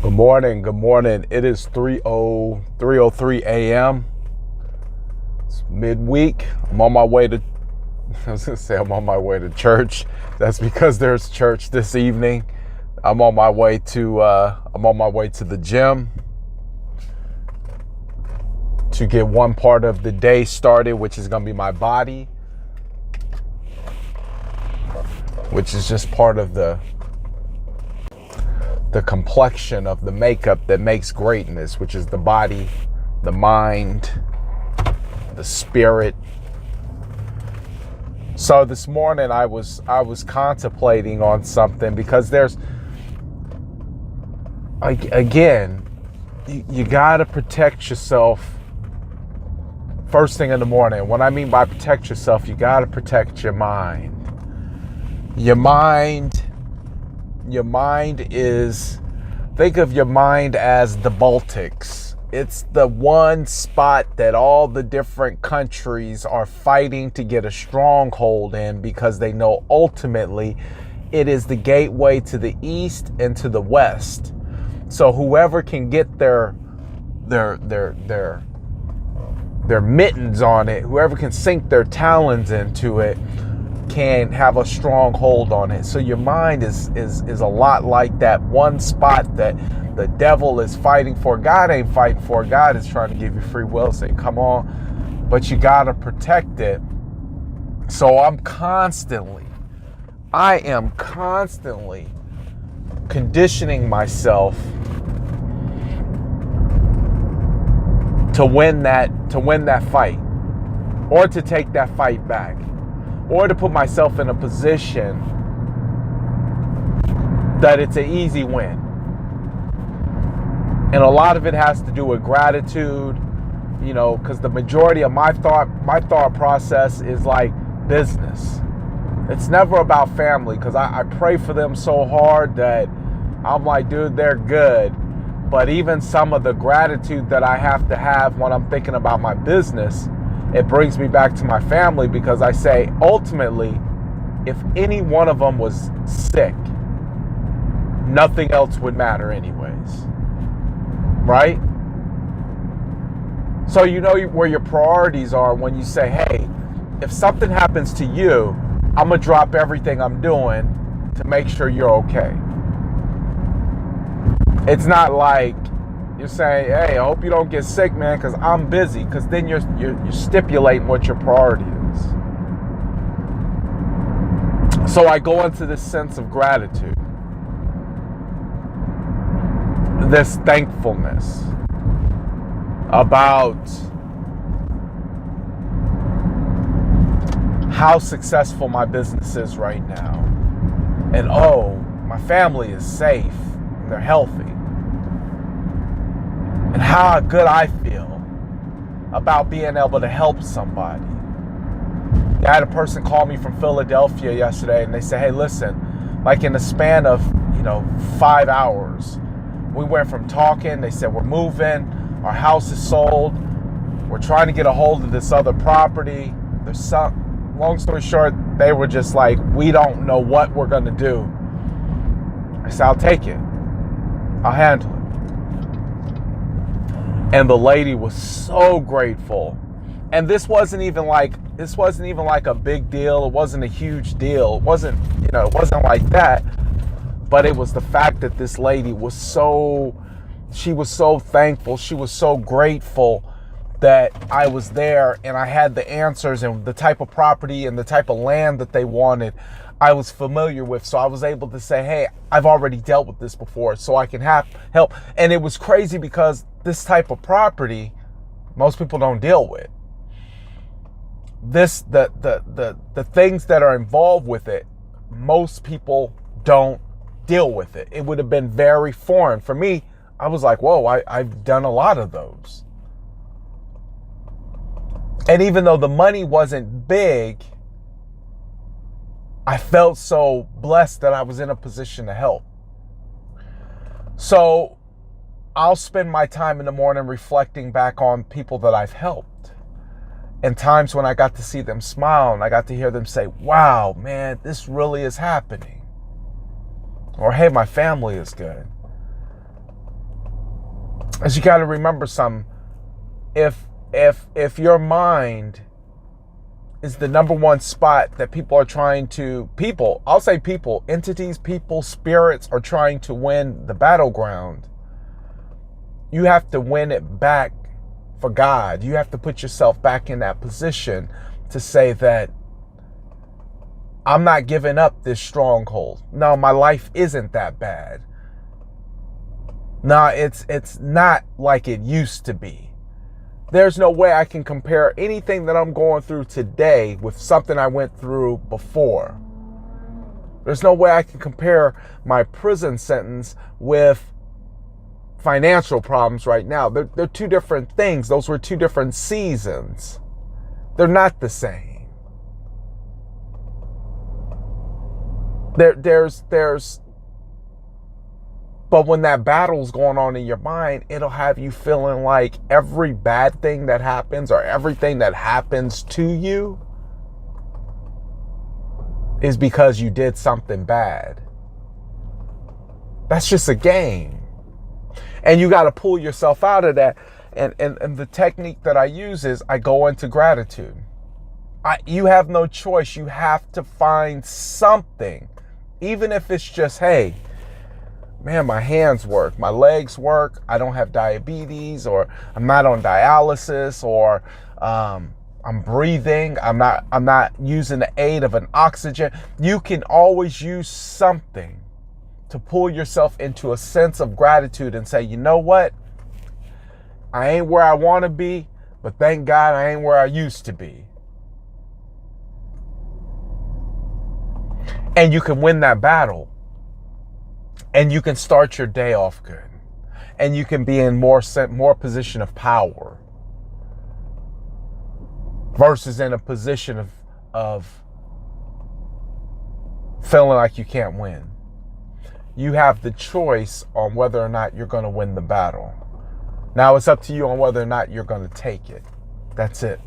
Good morning. Good morning. It is 3:03 a.m. It's midweek. I'm on my way to I'm on my way to church. That's because there's church this evening. I'm on my way to the gym to get one part of the day started, which is going to be my body, which is just part of the complexion of the makeup that makes greatness, which is the body, the mind, the spirit. So this morning I was contemplating on something, because there's, again, you got to protect yourself first thing in the morning. What I mean by protect yourself, you got to protect your mind. Your mind is, think of your mind as the Baltics. It's the one spot that all the different countries are fighting to get a stronghold in, because they know ultimately it is the gateway to the east and to the west. So whoever can get their mittens on it, whoever can sink their talons into it, can have a strong hold on it. So your mind is a lot like that one spot that the devil is fighting for. God ain't fighting for. God is trying to give you free will, saying, come on, but you got to protect it. So I am constantly conditioning myself to win that fight, or to take that fight back, or to put myself in a position that it's an easy win. And a lot of it has to do with gratitude, because the majority of my thought process is like business. It's never about family, because I pray for them so hard that I'm like, dude, they're good. But even some of the gratitude that I have to have when I'm thinking about my business, it brings me back to my family, because I say, ultimately, if any one of them was sick, nothing else would matter anyways, right? So you know where your priorities are when you say, hey, if something happens to you, I'm going to drop everything I'm doing to make sure you're okay. It's not like you're saying, hey, I hope you don't get sick, man, because I'm busy. Because then you're stipulating what your priority is. So I go into this sense of gratitude, this thankfulness about how successful my business is right now. And my family is safe, they're healthy. And how good I feel about being able to help somebody. I had a person call me from Philadelphia yesterday, and they said, hey, listen, like in the span of 5 hours, we went from talking, they said, we're moving, our house is sold, we're trying to get a hold of this other property. Long story short, they were just like, we don't know what we're gonna do. I said, I'll take it, I'll handle it. And the lady was so grateful. And this wasn't even like a big deal. It wasn't a huge deal. It wasn't like that. But it was the fact that this lady was so thankful. She was so grateful that I was there, and I had the answers, and the type of property and the type of land that they wanted, I was familiar with. So I was able to say, hey, I've already dealt with this before, so I can help. And it was crazy, because this type of property, most people don't deal with. The things that are involved with it, most people don't deal with it. It would have been very foreign. For me, I was like, whoa, I've done a lot of those. And even though the money wasn't big, I felt so blessed that I was in a position to help. So I'll spend my time in the morning reflecting back on people that I've helped, and times when I got to see them smile, and I got to hear them say, wow, man, this really is happening. Or, hey, my family is good. is you got to remember something. If your mind is the number one spot that I'll say people, entities, people, spirits are trying to win the battleground, you have to win it back for God. You have to put yourself back in that position to say that I'm not giving up this stronghold. No, my life isn't that bad. No, it's not like it used to be. There's no way I can compare anything that I'm going through today with something I went through before. There's no way I can compare my prison sentence with financial problems right now. They're two different things. Those were two different seasons. They're not the same. But when that battle's going on in your mind, it'll have you feeling like every bad thing that happens or everything that happens to you is because you did something bad. That's just a game. And you got to pull yourself out of that. And the technique that I use is I go into gratitude. You have no choice. You have to find something. Even if it's just, hey, man, my hands work, my legs work, I don't have diabetes, or I'm not on dialysis, or I'm breathing, I'm not using the aid of an oxygen. You can always use something to pull yourself into a sense of gratitude and say, you know what? I ain't where I want to be, but thank God I ain't where I used to be. And you can win that battle. And you can start your day off good. And you can be in more position of power versus in a position of feeling like you can't win. You have the choice on whether or not you're going to win the battle. Now it's up to you on whether or not you're going to take it. That's it.